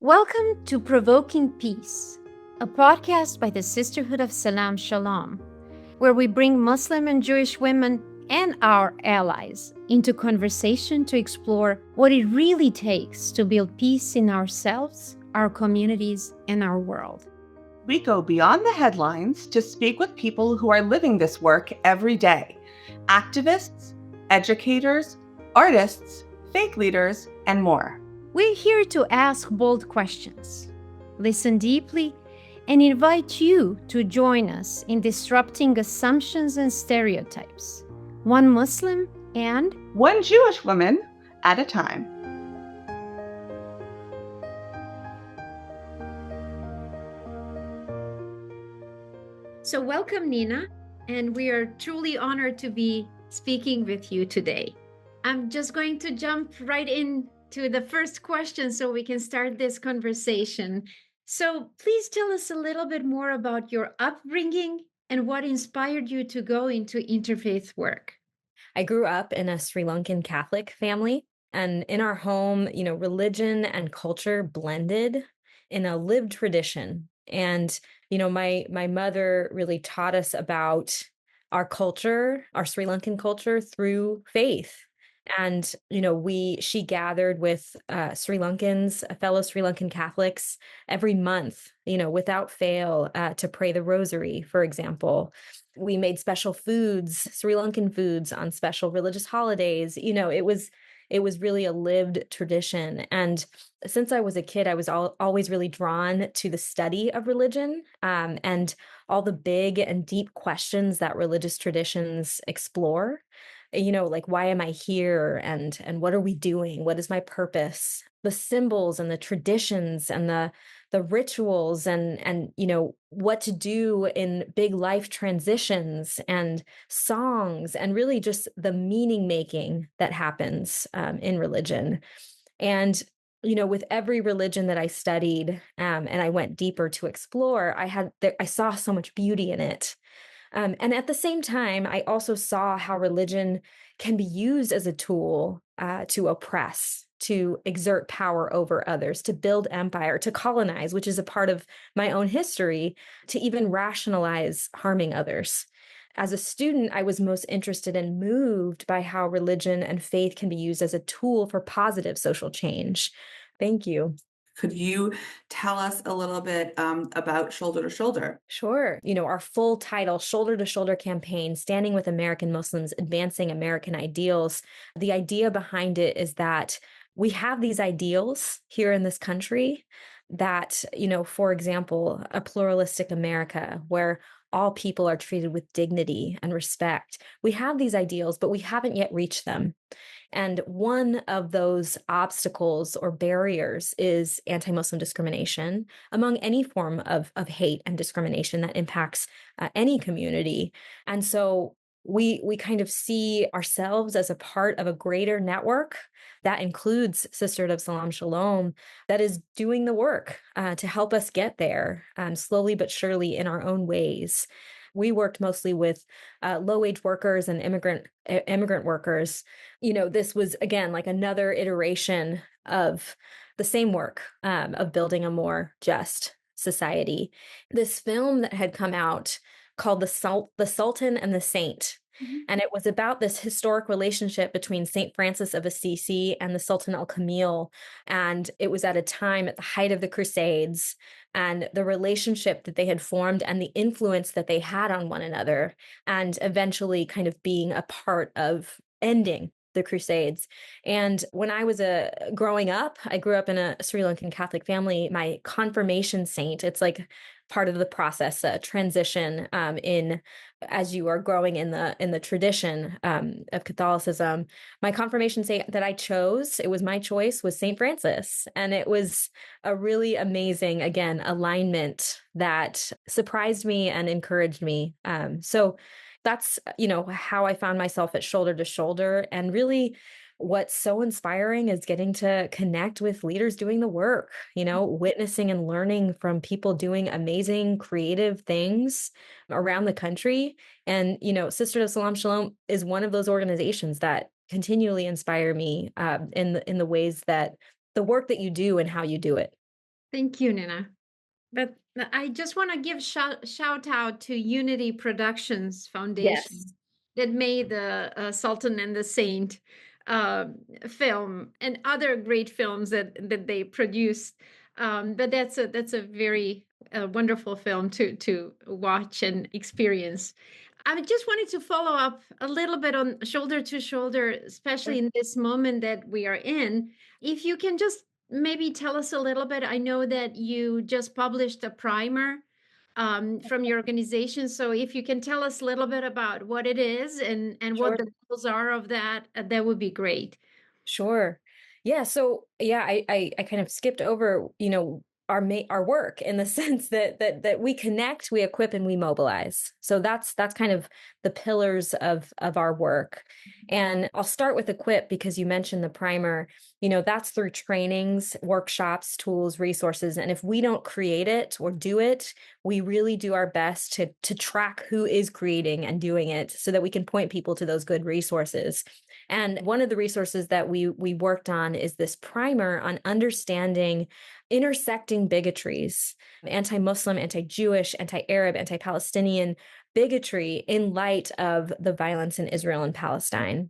Welcome to Provoking Peace, a podcast by the Sisterhood of Salam Shalom, where we bring Muslim and Jewish women and our allies into conversation to explore what it really takes to build peace in ourselves, our communities, and our world. We go beyond the headlines to speak with people who are living this work every day: activists, educators, artists, faith leaders, and more. We're here to ask bold questions, listen deeply, and invite you to join us in disrupting assumptions and stereotypes, one Muslim and One Jewish woman at a time. So, welcome, Nina, and we are truly honored to be speaking with you today. I'm just going to jump right into the first question so we can start this conversation. So, please tell us a little bit more about your upbringing and what inspired you to go into interfaith work. I grew up in a Sri Lankan Catholic family, and in our home, religion and culture blended in a lived tradition. And my mother really taught us about our culture, our Sri Lankan culture, through faith. And she gathered with Sri Lankans, fellow Sri Lankan Catholics, every month, without fail, to pray the rosary, for example. We made special foods, Sri Lankan foods, on special religious holidays. It was really a lived tradition. And since I was a kid, I was always really drawn to the study of religion, and all the big and deep questions that religious traditions explore. Like, why am I here, and what are we doing? What is my purpose? The symbols and the traditions and the rituals, and what to do in big life transitions and songs, and really just the meaning making that happens in religion. And with every religion that I studied, and I went deeper to explore, I saw so much beauty in it. And at the same time, I also saw how religion can be used as a tool to oppress, to exert power over others, to build empire, to colonize, which is a part of my own history, to even rationalize harming others. As a student, I was most interested and moved by how religion and faith can be used as a tool for positive social change. Thank you. Could you tell us a little bit about Shoulder to Shoulder? Sure. Our full title, Shoulder to Shoulder Campaign, Standing with American Muslims, Advancing American Ideals. The idea behind it is that we have these ideals here in this country that, for example, a pluralistic America where all people are treated with dignity and respect. We have these ideals, but we haven't yet reached them. And one of those obstacles or barriers is anti-Muslim discrimination among any form of hate and discrimination that impacts any community. And so we kind of see ourselves as a part of a greater network that includes Sisterhood of Salam Shalom, that is doing the work to help us get there, slowly but surely, in our own ways. We worked mostly with low-wage workers and immigrant workers. This was, again, like another iteration of the same work, of building a more just society. This film that had come out called The Sultan and the Saint. And it was about this historic relationship between Saint Francis of Assisi and the Sultan al-Kamil. And it was at a time at the height of the Crusades, and the relationship that they had formed and the influence that they had on one another, and eventually kind of being a part of ending the Crusades. And when I was growing up, I grew up in a Sri Lankan Catholic family. My confirmation saint, it's like part of the process, transition in as you are growing in the tradition of Catholicism. My confirmation saint that I chose, it was my choice, was Saint Francis, and it was a really amazing, again, alignment that surprised me and encouraged me. So that's how I found myself at Shoulder to Shoulder. And really, what's so inspiring is getting to connect with leaders doing the work, witnessing and learning from people doing amazing, creative things around the country. And, Sister of Salam Shalom is one of those organizations that continually inspire me in the ways that the work that you do and how you do it. Thank you, Nina. But I just want to give shout out to Unity Productions Yes, Foundation that made the Sultan and the Saint uh, film and other great films that they produced. But that's a very wonderful film to watch and experience. I just wanted to follow up a little bit on shoulder to shoulder, especially in this moment that we are in. If you can just maybe tell us a little bit. I know that you just published a primer from your organization. So if you can tell us a little bit about what it is and what sure. the goals are of that, that would be great. Sure. Yeah. So yeah, I kind of skipped over, our work in the sense that we connect, we equip, and we mobilize. So that's kind of the pillars of our work. And I'll start with equip because you mentioned the primer. That's through trainings, workshops, tools, resources. And if we don't create it or do it, we really do our best to track who is creating and doing it so that we can point people to those good resources. And one of the resources that we worked on is this primer on understanding intersecting bigotries, anti-Muslim, anti-Jewish, anti-Arab, anti-Palestinian bigotry in light of the violence in Israel and Palestine.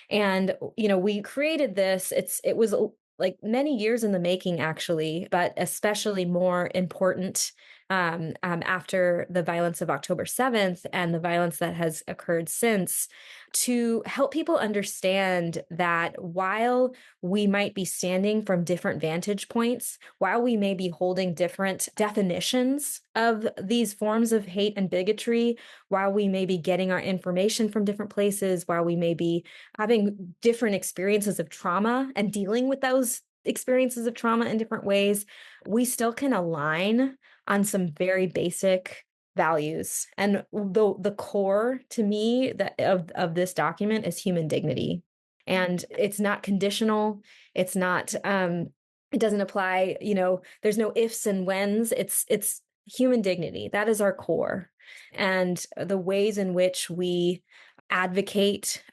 And we created this. It was like many years in the making, actually, but especially more important after the violence of October 7th and the violence that has occurred since, to help people understand that while we might be standing from different vantage points, while we may be holding different definitions of these forms of hate and bigotry, while we may be getting our information from different places, while we may be having different experiences of trauma and dealing with those experiences of trauma in different ways, we still can align on some very basic values. And the core to me of this document is human dignity. And it's not conditional. It's not it doesn't apply, there's no ifs and whens. It's human dignity. That is our core. And the ways in which we advocate,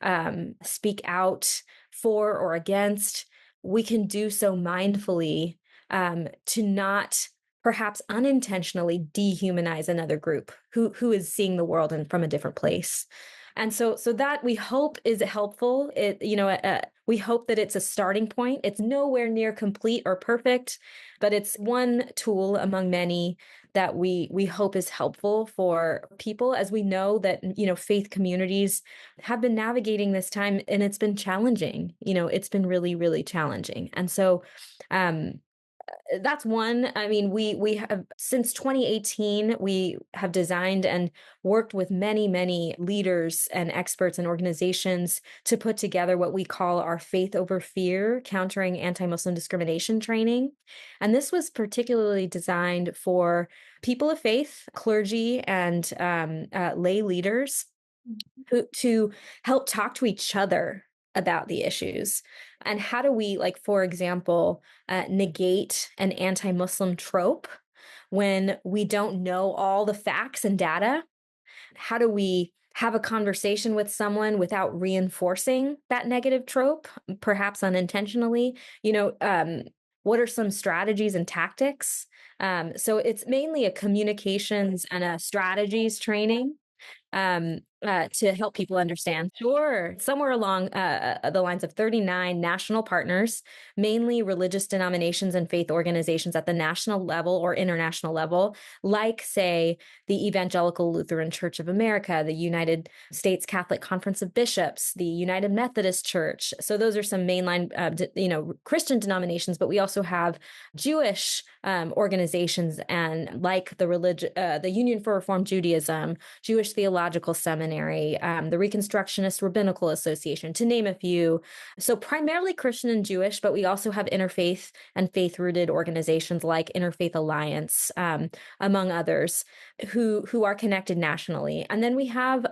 speak out for or against, we can do so mindfully, to not perhaps unintentionally dehumanize another group who is seeing the world from a different place. And so that we hope is helpful. We hope that it's a starting point. It's nowhere near complete or perfect, but it's one tool among many that we hope is helpful for people, as we know that faith communities have been navigating this time, and it's been challenging. It's been really, really challenging. And so that's one. I mean, we have, since 2018, we have designed and worked with many leaders and experts and organizations to put together what we call our Faith Over Fear Countering Anti-Muslim Discrimination training. And this was particularly designed for people of faith, clergy, and lay leaders to help talk to each other about the issues. And how do we, like, for example, negate an anti-Muslim trope when we don't know all the facts and data? How do we have a conversation with someone without reinforcing that negative trope, perhaps unintentionally? What are some strategies and tactics? So it's mainly a communications and a strategies training, to help people understand. Sure. Somewhere along the lines of 39 national partners, mainly religious denominations and faith organizations at the national level or international level, like, say, the Evangelical Lutheran Church of America, the United States Catholic Conference of Bishops, the United Methodist Church. So those are some mainline, Christian denominations, but we also have Jewish organizations, and like the Union for Reform Judaism, Jewish Theological Seminary, the Reconstructionist Rabbinical Association, to name a few. So primarily Christian and Jewish, but we also have interfaith and faith-rooted organizations like Interfaith Alliance, among others, who are connected nationally. And then we have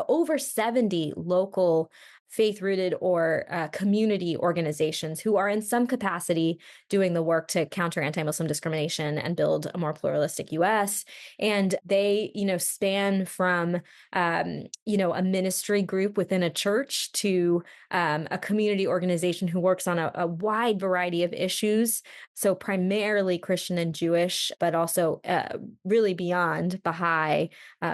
over 70 local faith-rooted or community organizations who are in some capacity doing the work to counter anti-Muslim discrimination and build a more pluralistic US. And they, span from, a ministry group within a church to a community organization who works on a wide variety of issues. So primarily Christian and Jewish, but also really beyond Baha'i,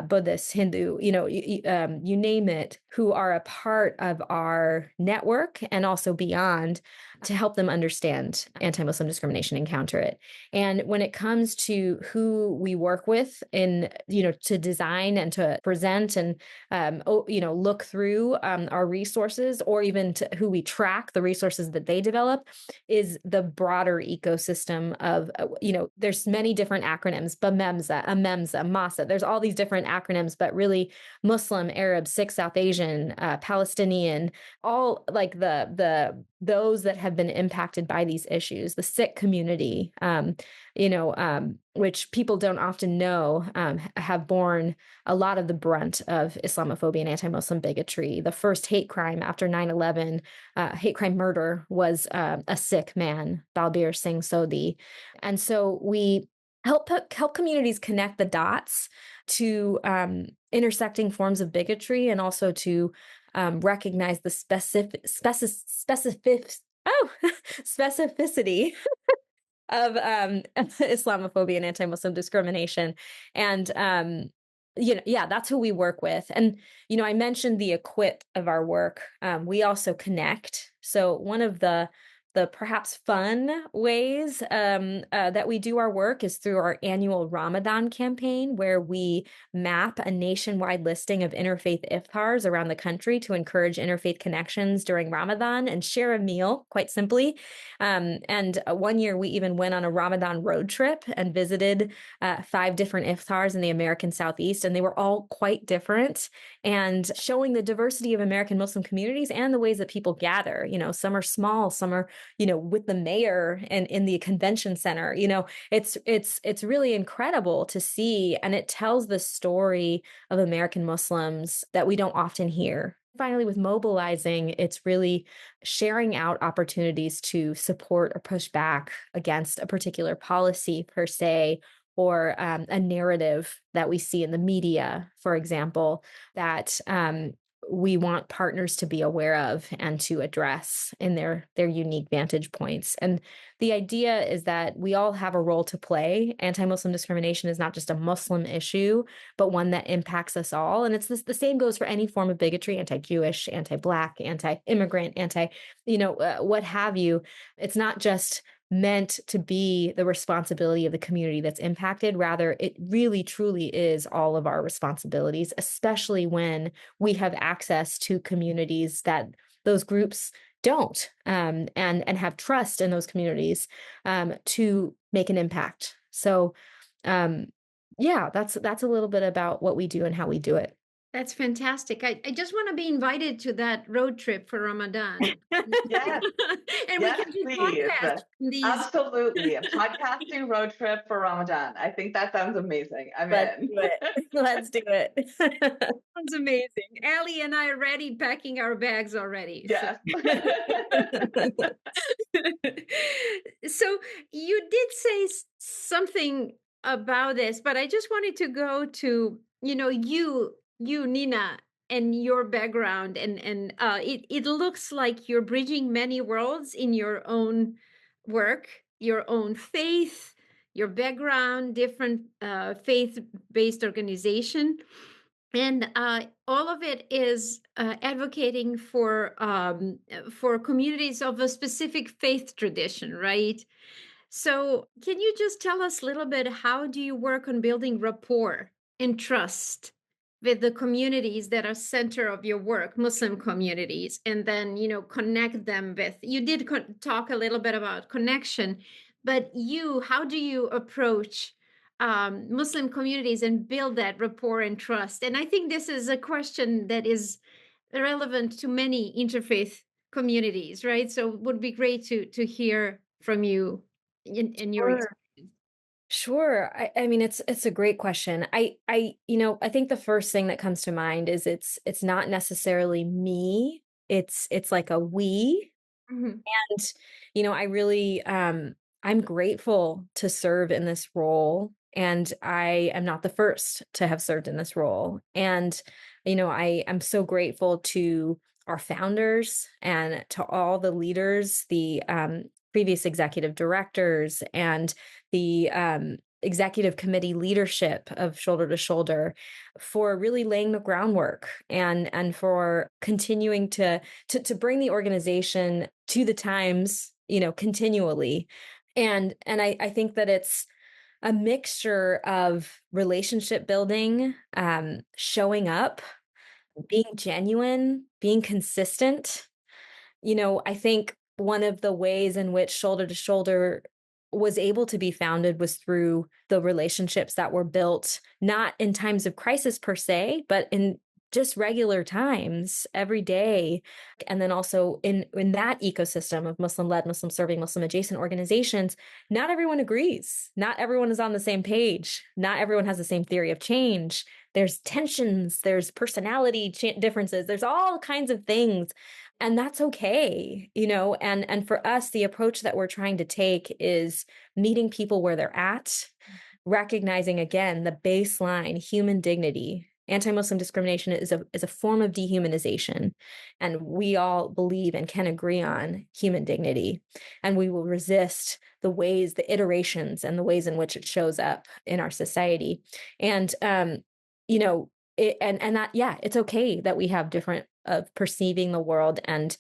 Buddhist, Hindu, you name it, who are a part of our network and also beyond to help them understand anti-Muslim discrimination and counter it. And when it comes to who we work with in, to design and to present and, look through our resources, or even to who we track the resources that they develop, is the broader ecosystem of, there's many different acronyms, BAMEMSA, AMEMSA, MASA. There's all these different acronyms, but really Muslim, Arab, Sikh, South Asian, Palestinian, all like those that have been impacted by these issues, the Sikh community, which people don't often know, have borne a lot of the brunt of Islamophobia and anti-Muslim bigotry. The first hate crime after 9/11, hate crime murder, was a Sikh man, Balbir Singh Sodhi. And so we help communities connect the dots to intersecting forms of bigotry, and also to recognize the specificity of Islamophobia and anti-Muslim discrimination. And that's who we work with. And I mentioned the equip of our work. We also connect. So one of the perhaps fun ways that we do our work is through our annual Ramadan campaign, where we map a nationwide listing of interfaith iftars around the country to encourage interfaith connections during Ramadan and share a meal, quite simply. And one year we even went on a Ramadan road trip and visited 5 different iftars in the American Southeast, and they were all quite different, and showing the diversity of American Muslim communities and the ways that people gather. Some are small, some are with the mayor and in the convention center. It's really incredible to see, and it tells the story of American Muslims that we don't often hear. Finally, with mobilizing, it's really sharing out opportunities to support or push back against a particular policy per se, or a narrative that we see in the media, for example, that we want partners to be aware of and to address in their unique vantage points. And the idea is that we all have a role to play. Anti-Muslim discrimination is not just a Muslim issue, but one that impacts us all. And it's the same goes for any form of bigotry: anti-Jewish, anti-Black, anti-immigrant, what have you. It's not just meant to be the responsibility of the community that's impacted. Rather, it really, truly is all of our responsibilities, especially when we have access to communities that those groups don't, and have trust in those communities to make an impact. So, that's a little bit about what we do and how we do it. That's fantastic. I just want to be invited to that road trip for Ramadan. Yes. And Yes, we can do please. podcasts from these. Absolutely. A podcasting road trip for Ramadan. I think that sounds amazing. Let's do it. Let's do it. Sounds amazing. Allie and I are ready, packing our bags already. Yes. So you did say something about this, but I just wanted to go to, you, Nina, and your background, and it looks like you're bridging many worlds in your own work, your own faith, your background, different faith-based organization, and all of it is advocating for communities of a specific faith tradition, right? So can you just tell us a little bit, how do you work on building rapport and trust with the communities that are center of your work, Muslim communities, and then, connect them with, you did talk a little bit about connection, but how do you approach Muslim communities and build that rapport and trust? And I think this is a question that is relevant to many interfaith communities, right? So it would be great to hear from you in your experience. Sure. I mean, it's a great question. I think the first thing that comes to mind is it's not necessarily me it's like a we. Mhm. And, I really, I'm grateful to serve in this role. And I am not the first to have served in this role. And, I am so grateful to our founders and to all the leaders, the previous executive directors, and the executive committee leadership of Shoulder to Shoulder for really laying the groundwork and for continuing to bring the organization to the times, continually. And I think that it's a mixture of relationship building, showing up, being genuine, being consistent. I think one of the ways in which Shoulder to Shoulder was able to be founded was through the relationships that were built, not in times of crisis per se, but in just regular times every day. And then also in that ecosystem of Muslim-led, Muslim-serving, Muslim-adjacent organizations, not everyone agrees. Not everyone is on the same page. Not everyone has the same theory of change. There's tensions, there's personality differences, there's all kinds of things. And that's okay, and for us, the approach that we're trying to take is meeting people where they're at, recognizing again the baseline human dignity. Anti-Muslim discrimination is a form of dehumanization, and we all believe and can agree on human dignity, and we will resist the ways, the iterations, and the ways in which it shows up in our society. And and that, yeah, it's okay that we have different of perceiving the world and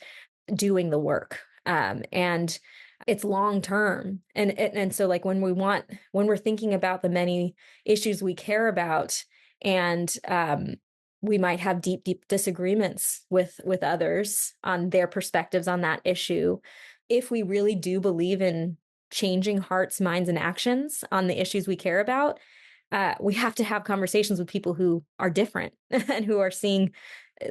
doing the work. And it's long term. And so like when we're thinking about the many issues we care about, and we might have deep disagreements with others on their perspectives on that issue. If we really do believe in changing hearts, minds, and actions on the issues we care about, we have to have conversations with people who are different and who are seeing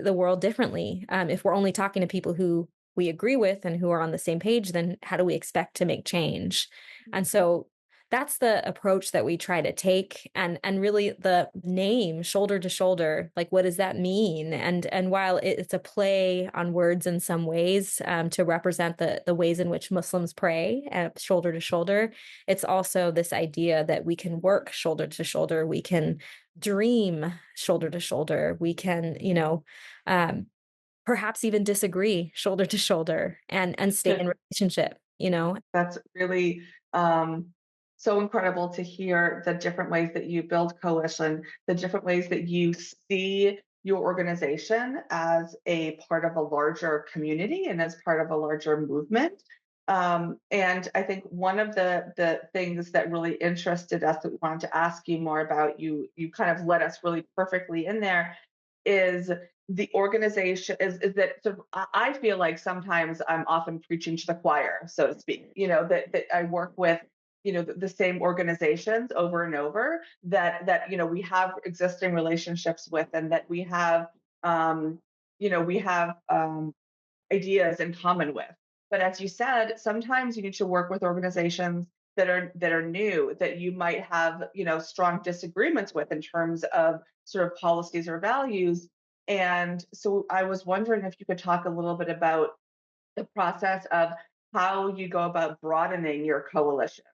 the world differently. If we're only talking to people who we agree with and who are on the same page, then how do we expect to make change? And so that's the approach that we try to take. And really the name Shoulder to Shoulder, like, what does that mean? And while it's a play on words in some ways, to represent the ways in which Muslims pray shoulder to shoulder, it's also this idea that we can work shoulder to shoulder, we can dream shoulder to shoulder, we can, perhaps even disagree shoulder to shoulder and stay in relationship. That's really so incredible to hear the different ways that you build coalition, the different ways that you see your organization as a part of a larger community and as part of a larger movement. And I think one of the things that really interested us that we wanted to ask you more about, you kind of led us really perfectly in there, is the organization is that sort of, I feel like sometimes I'm often preaching to the choir, so to speak, that I work with, the same organizations over and over that we have existing relationships with, and that we have ideas in common with. But as you said, sometimes you need to work with organizations that are new, that you might have, strong disagreements with in terms of sort of policies or values. And so I was wondering if you could talk a little bit about the process of how you go about broadening your coalition.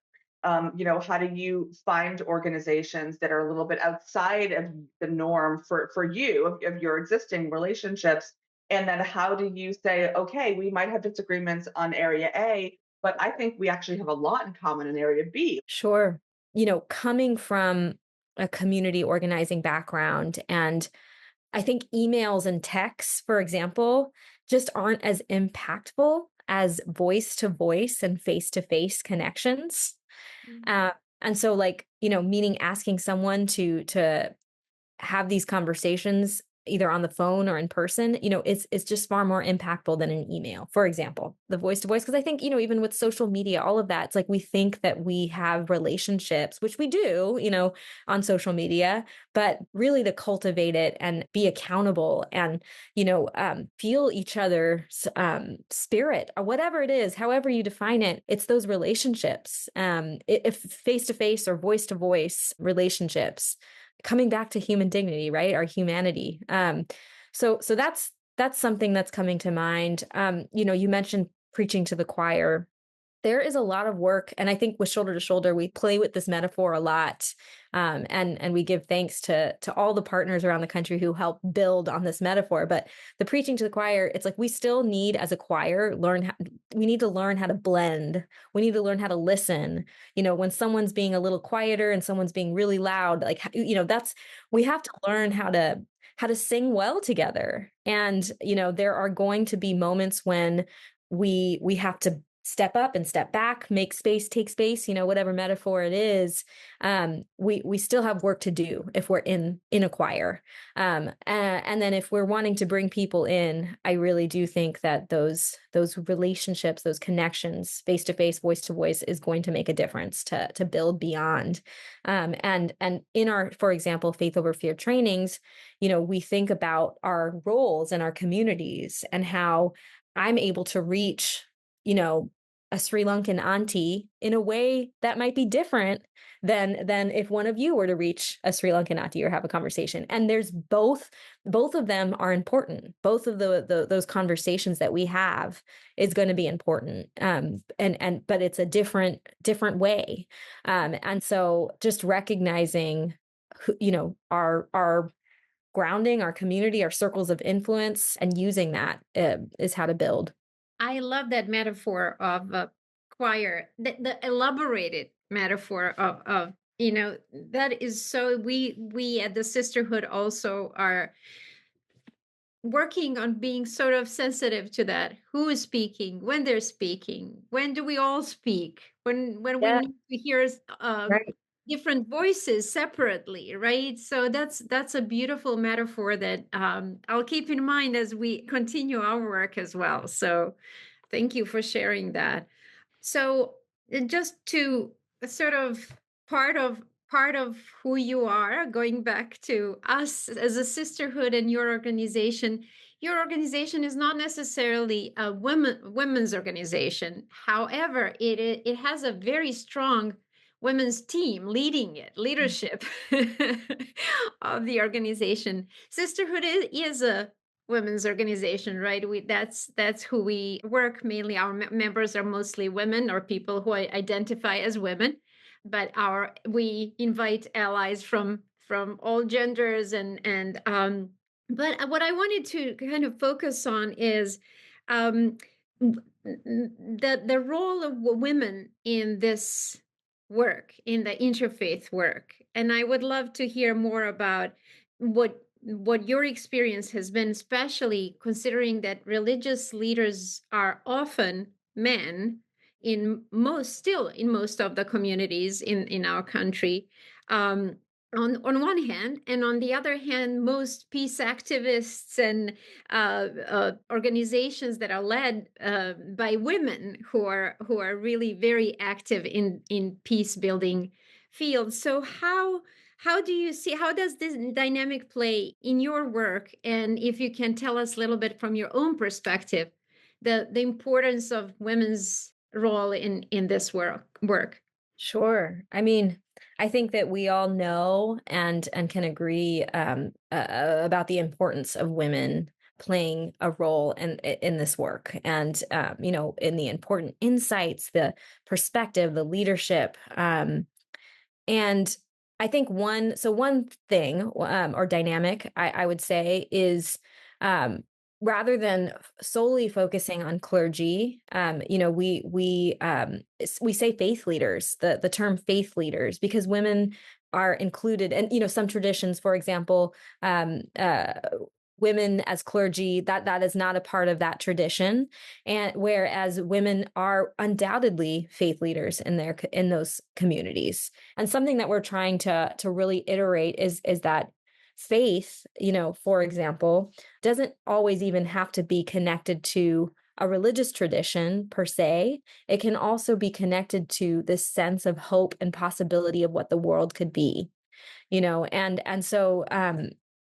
How do you find organizations that are a little bit outside of the norm for you of your existing relationships? And then how do you say, okay, we might have disagreements on area A, but I think we actually have a lot in common in area B. Sure. Coming from a community organizing background, and I think emails and texts, for example, just aren't as impactful as voice to voice and face to face connections. And so, like, meaning asking someone to have these conversations either on the phone or in person, it's just far more impactful than an email. For example, the voice to voice, because I think, even with social media, all of that, it's like we think that we have relationships, which we do, on social media, but really to cultivate it and be accountable and, feel each other's spirit or whatever it is, however you define it, it's those relationships, if face to face or voice to voice relationships, coming back to human dignity, right? Our humanity. So that's that's something that's coming to mind. You mentioned preaching to the choir. There is a lot of work, and I think with shoulder to shoulder, we play with this metaphor a lot, and we give thanks to all the partners around the country who help build on this metaphor. But the preaching to the choir, it's like we still need, as a choir, we need to learn how to blend. We need to learn how to listen. When someone's being a little quieter and someone's being really loud, like we have to learn how to sing well together. And there are going to be moments when we have to step up and step back, make space, take space, whatever metaphor it is. We still have work to do if we're in a choir. And then if we're wanting to bring people in, I really do think that those relationships, those connections, face to face, voice to voice, is going to make a difference to build beyond. And in our, for example, Faith Over Fear trainings, we think about our roles in our communities and how I'm able to reach a Sri Lankan auntie in a way that might be different than if one of you were to reach a Sri Lankan auntie or have a conversation. And there's both of them are important. Both of those conversations that we have is going to be important. But it's a different way. And so just recognizing, our grounding, our community, our circles of influence, and using that is how to build. I love that metaphor of choir, the elaborated metaphor of that is so. We at the sisterhood also are working on being sort of sensitive to that. Who is speaking? When they're speaking? When do we all speak? When we need to hear Right. different voices separately, right? So that's a beautiful metaphor that I'll keep in mind as we continue our work as well. So thank you for sharing that. So just to sort of part of who you are, going back to us as a sisterhood and your organization is not necessarily a women's organization. However, it has a very strong women's team leading it, leadership of the organization. Sisterhood is a women's organization, right? That's who we work mainly. Our members are mostly women or people who identify as women, but we invite allies from all genders and but what I wanted to kind of focus on is the role of women in this work, in the interfaith work. And I would love to hear more about what your experience has been, especially considering that religious leaders are often men in most of the communities in our country. On one hand, and on the other hand, most peace activists and organizations that are led by women who are really very active in peace building fields. So how do you see, how does this dynamic play in your work? And if you can tell us a little bit from your own perspective, the importance of women's role in this work. Sure. I mean, I think that we all know and can agree about the importance of women playing a role in this work, and in the important insights, the perspective, the leadership, and I think one thing or dynamic I would say is rather than solely focusing on clergy, we say faith leaders, the term faith leaders, because women are included, and some traditions, for example, women as clergy, that is not a part of that tradition, and whereas women are undoubtedly faith leaders in those communities. And something that we're trying to really iterate is that faith, for example, doesn't always even have to be connected to a religious tradition per se. It can also be connected to this sense of hope and possibility of what the world could be, and so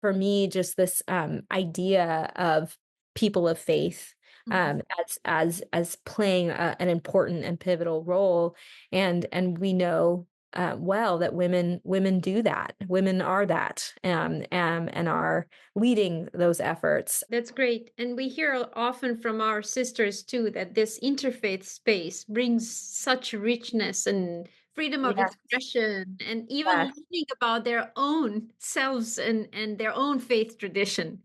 for me, just this idea of people of faith as playing an important and pivotal role, and we know well that women do that. Women are that, and are leading those efforts. That's great. And we hear often from our sisters too that this interfaith space brings such richness and freedom of Yes, expression, and even yes, learning about their own selves and their own faith tradition.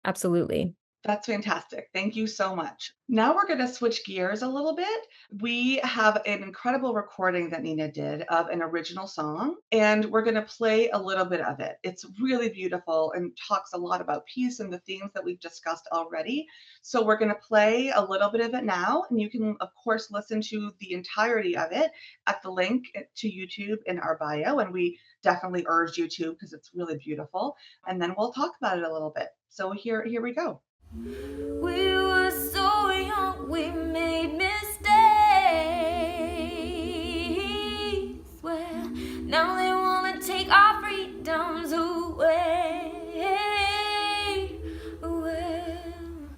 absolutely. That's fantastic. Thank you so much. Now we're going to switch gears a little bit. We have an incredible recording that Nina did of an original song, and we're going to play a little bit of it. It's really beautiful and talks a lot about peace and the themes that we've discussed already. So we're going to play a little bit of it now, and you can, of course, listen to the entirety of it at the link to YouTube in our bio. And we definitely urge you to, because it's really beautiful. And then we'll talk about it a little bit. So here we go. We were so young, we made mistakes. Well, now they wanna take our freedoms away. Well,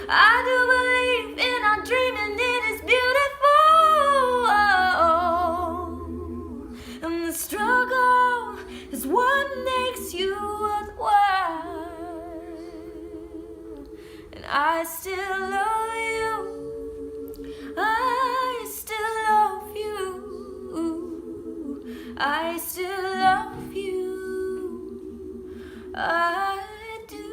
I do believe in our dream and it is beautiful. And the struggle is what makes you worthwhile. I still love you. I still love you. I still love you. I do.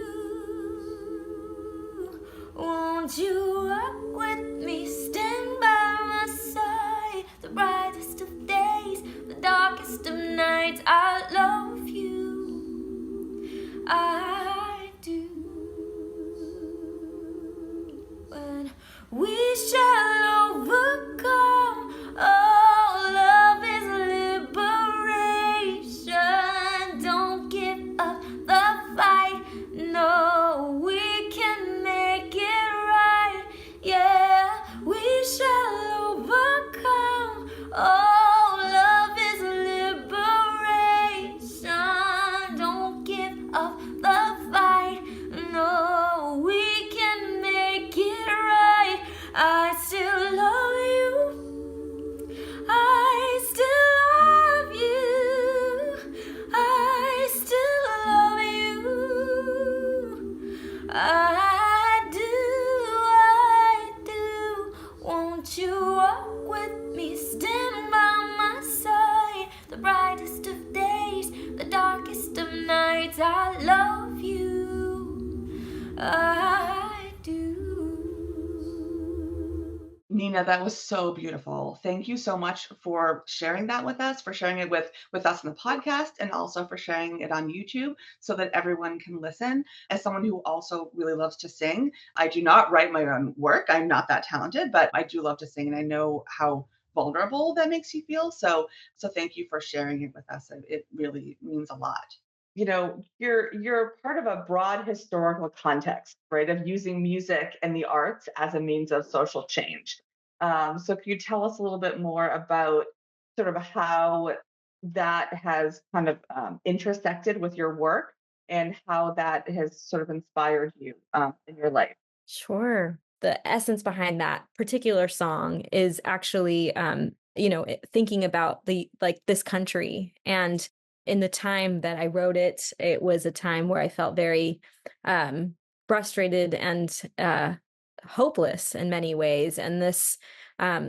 Won't you walk with me? Stand by my side. The brightest of days, the darkest of nights. I love you. I do. We shall overcome. Oh, love is liberation. Don't give up the fight. No, we can make it right. Yeah, we shall overcome. Oh, love is liberation. Don't give up the fight. No, we can make it right. I still love you. I still love you. I still love you. I do. Won't you walk with me? Stand by my side. The brightest of days, the darkest of nights. I love you. I do. Nina, that was so beautiful. Thank you so much for sharing that with us, for sharing it with us in the podcast, and also for sharing it on YouTube so that everyone can listen. As someone who also really loves to sing, I do not write my own work. I'm not that talented, but I do love to sing, and I know how vulnerable that makes you feel. So thank you for sharing it with us. It really means a lot. You know, you're part of a broad historical context, right, of using music and the arts as a means of social change. So can you tell us a little bit more about sort of how that has kind of intersected with your work and how that has sort of inspired you in your life? Sure. The essence behind that particular song is actually, thinking about this country. And in the time that I wrote it, it was a time where I felt very frustrated and hopeless in many ways. And this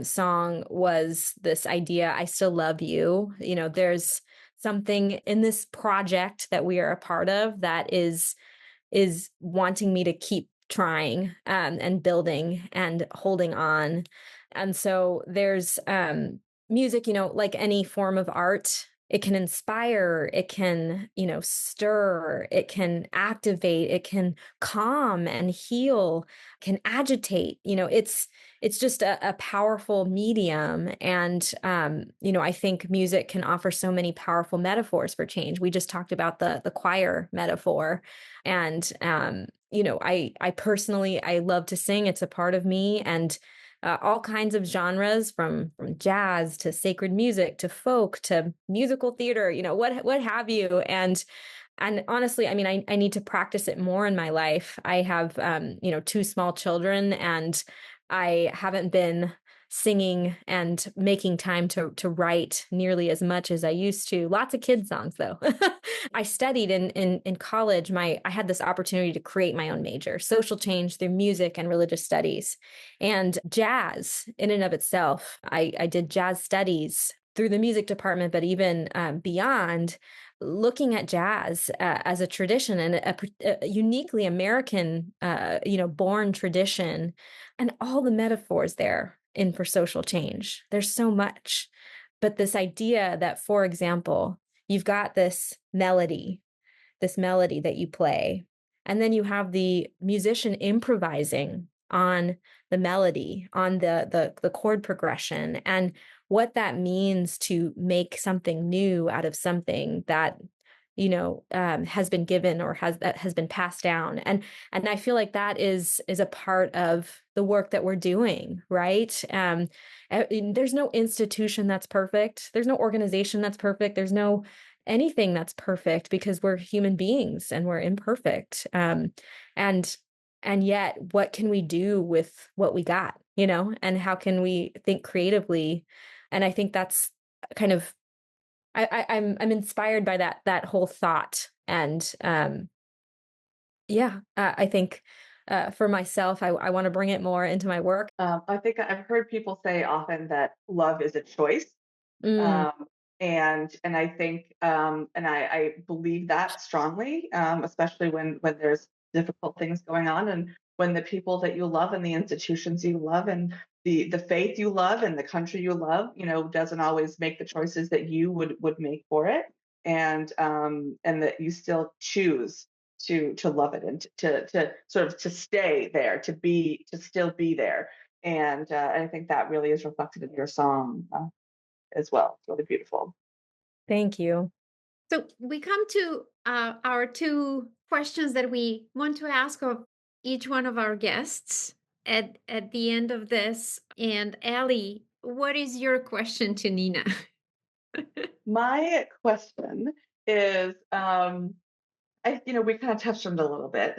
song was this idea, I still love you. You know, there's something in this project that we are a part of that is wanting me to keep trying and building and holding on. And so there's music, like any form of art, it can inspire, it can, stir, it can activate, it can calm and heal, can agitate. It's just a powerful medium. And, I think music can offer so many powerful metaphors for change. We just talked about the choir metaphor. And, I personally, I love to sing. It's a part of me. And all kinds of genres from jazz to sacred music to folk to musical theater, what have you. And honestly, I mean, I need to practice it more in my life. I have, 2 small children, and I haven't been singing and making time to write nearly as much as I used to. Lots of kid songs, though. I studied in college. I had this opportunity to create my own major, social change through music and religious studies, and jazz in and of itself. I did jazz studies through the music department, but even beyond, looking at jazz as a tradition and a uniquely American, born tradition, and all the metaphors there in for social change. There's so much, but this idea that, for example, you've got this melody that you play, and then you have the musician improvising on the melody, on the chord progression, and what that means to make something new out of something that has been given or has been passed down. And I feel like that is a part of the work that we're doing, right? There's no institution that's perfect. There's no organization that's perfect. There's no anything that's perfect, because we're human beings and we're imperfect. And yet, what can we do with what we got, and how can we think creatively? And I think that's kind of, I'm inspired by that whole thought. And I think for myself, I want to bring it more into my work. I think I've heard people say often that love is a choice. Mm, And I think and I believe that strongly, especially when there's difficult things going on, and when the people that you love and the institutions you love and the faith you love and the country you love, doesn't always make the choices that you would make for it, and that you still choose to love it and to sort of to stay there, to still be there. And I think that really is reflected in your song as well. It's really beautiful. thank you. So we come to our two questions that we want to ask of each one of our guests at the end of this. And Allie, what is your question to Nina? My question is, we kind of touched on it a little bit,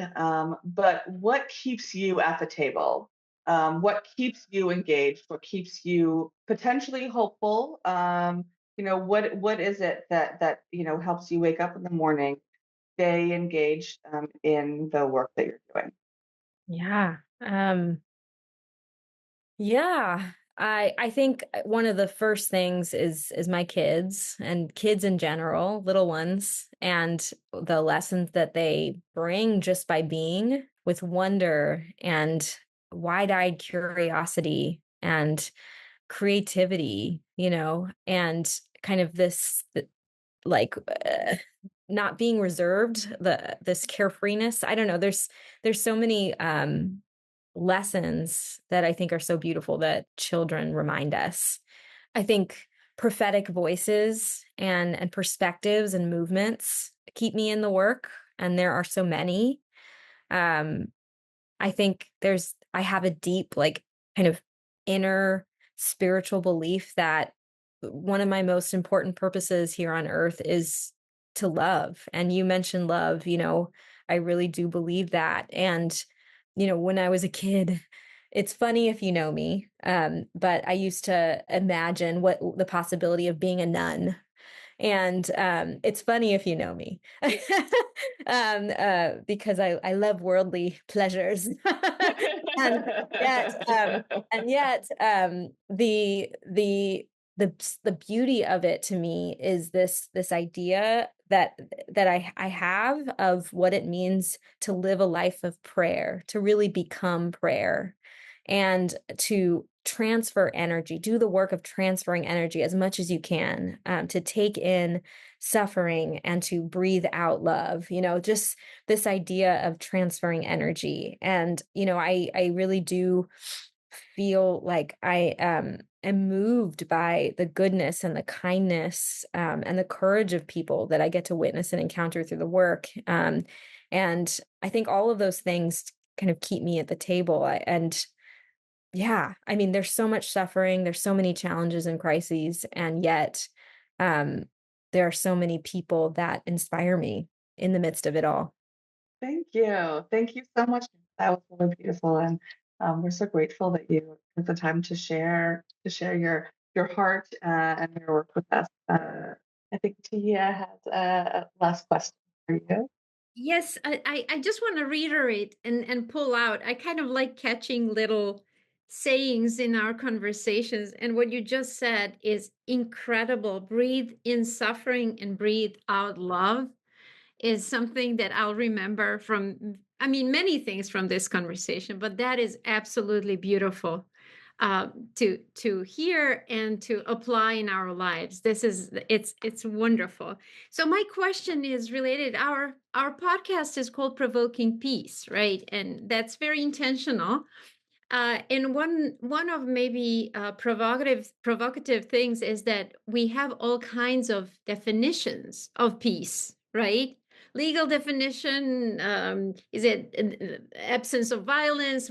but what keeps you at the table? What keeps you engaged? What keeps you potentially hopeful? What is it that helps you wake up in the morning, stay engaged in the work that you're doing? Yeah. Yeah. I think one of the first things is my kids, and kids in general, little ones, and the lessons that they bring just by being with wonder and wide-eyed curiosity and creativity, and kind of this like not being reserved, this carefreeness. I don't know. There's so many lessons that I think are so beautiful that children remind us. I think prophetic voices and perspectives and movements keep me in the work, and there are so many. I think I have a deep, kind of inner spiritual belief that one of my most important purposes here on earth is to love. And you mentioned love, I really do believe that. And, when I was a kid, it's funny if you know me, but I used to imagine what the possibility of being a nun. And it's funny if you know me, because I love worldly pleasures, and yet the beauty of it to me is this idea that I have of what it means to live a life of prayer, to really become prayer, and to transfer energy, do the work of transferring energy as much as you can, to take in suffering and to breathe out love, just this idea of transferring energy. And, I really do feel like I am moved by the goodness and the kindness and the courage of people that I get to witness and encounter through the work. And I think all of those things kind of keep me at the table. Yeah, I mean, there's so much suffering, there's so many challenges and crises, and yet there are so many people that inspire me in the midst of it all. Thank you. Thank you so much. That was really beautiful. And We're so grateful that you took the time to share your heart and your work with us. I think Tia has a last question for you. Yes, I just want to reiterate and pull out. I kind of like catching little sayings in our conversations. And what you just said is incredible. Breathe in suffering and breathe out love is something that I'll remember from, I mean, many things from this conversation, but that is absolutely beautiful to hear and to apply in our lives. It's wonderful. So my question is related. Our podcast is called Provoking Peace, right? And that's very intentional. And one of maybe provocative things is that we have all kinds of definitions of peace, right? Legal definition, is it absence of violence?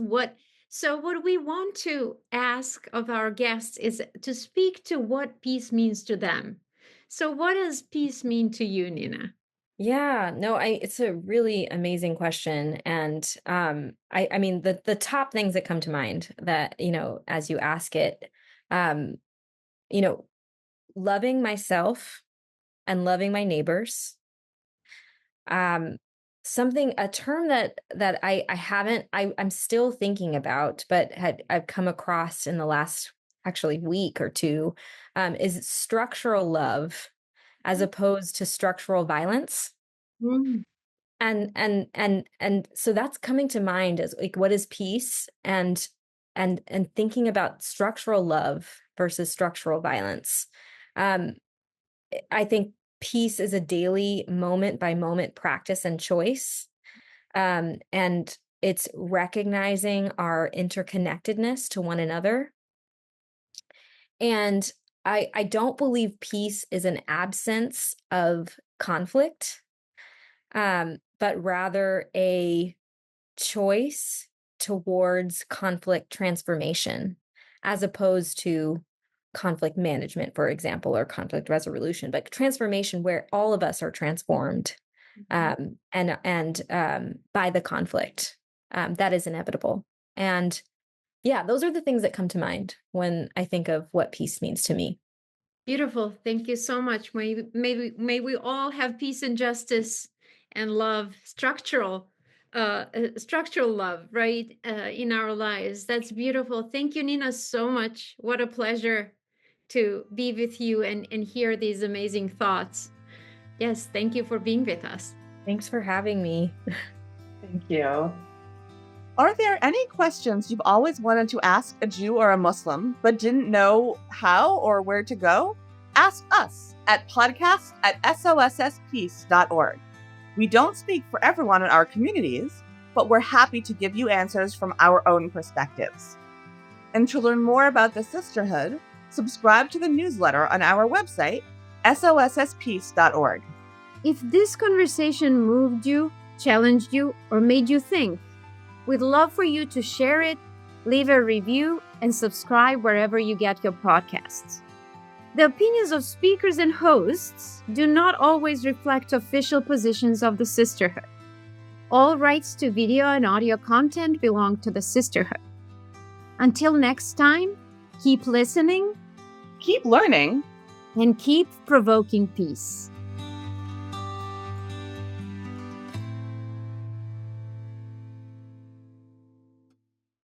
So what we want to ask of our guests is to speak to what peace means to them. So what does peace mean to you, Nina? Yeah, no, it's a really amazing question. And I mean the top things that come to mind that, as you ask it, um, you know, loving myself and loving my neighbors. A term that I'm still thinking about, but I've come across in the last actually week or two, is structural love as opposed to structural violence. Mm. And so that's coming to mind as like, what is peace, and thinking about structural love versus structural violence. I think peace is a daily moment by moment practice and choice. And it's recognizing our interconnectedness to one another. And I don't believe peace is an absence of conflict, but rather a choice towards conflict transformation, as opposed to conflict management, for example, or conflict resolution, but transformation where all of us are transformed, and by the conflict that is inevitable. And yeah, those are the things that come to mind when I think of what peace means to me. Beautiful. Thank you so much. May we all have peace and justice and love, structural love, right, in our lives. That's beautiful. Thank you, Nina, so much. What a pleasure to be with you and hear these amazing thoughts. Yes, thank you for being with us. Thanks for having me. Thank you. Are there any questions you've always wanted to ask a Jew or a Muslim, but didn't know how or where to go? Ask us at podcast@sosspeace.org. We don't speak for everyone in our communities, but we're happy to give you answers from our own perspectives. And to learn more about the sisterhood, subscribe to the newsletter on our website, sosspeace.org. If this conversation moved you, challenged you, or made you think, we'd love for you to share it, leave a review, and subscribe wherever you get your podcasts. The opinions of speakers and hosts do not always reflect official positions of the sisterhood. All rights to video and audio content belong to the sisterhood. Until next time, keep listening, Keep learning, and keep provoking peace.